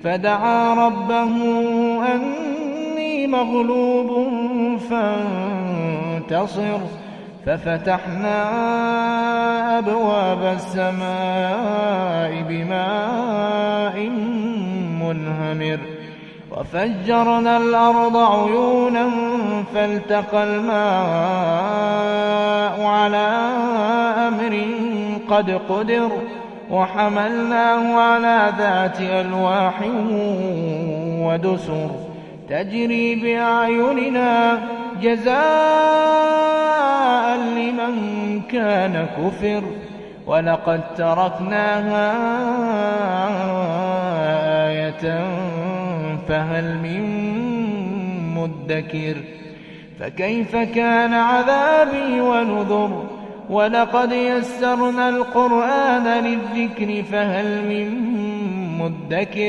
فدعا ربه أني مغلوب فانتصر ففتحنا أبواب السماء بماء منهمر وفجرنا الأرض عيونا فالتقى الماء على أمر قد قدر وحملناه على ذات ألواح ودسر تجري بأعيننا جزاء لمن كان كفر ولقد تركناها آية فهل من مدكر فكيف كان عذابي ونذر ولقد يسرنا القرآن للذكر فهل من مدكر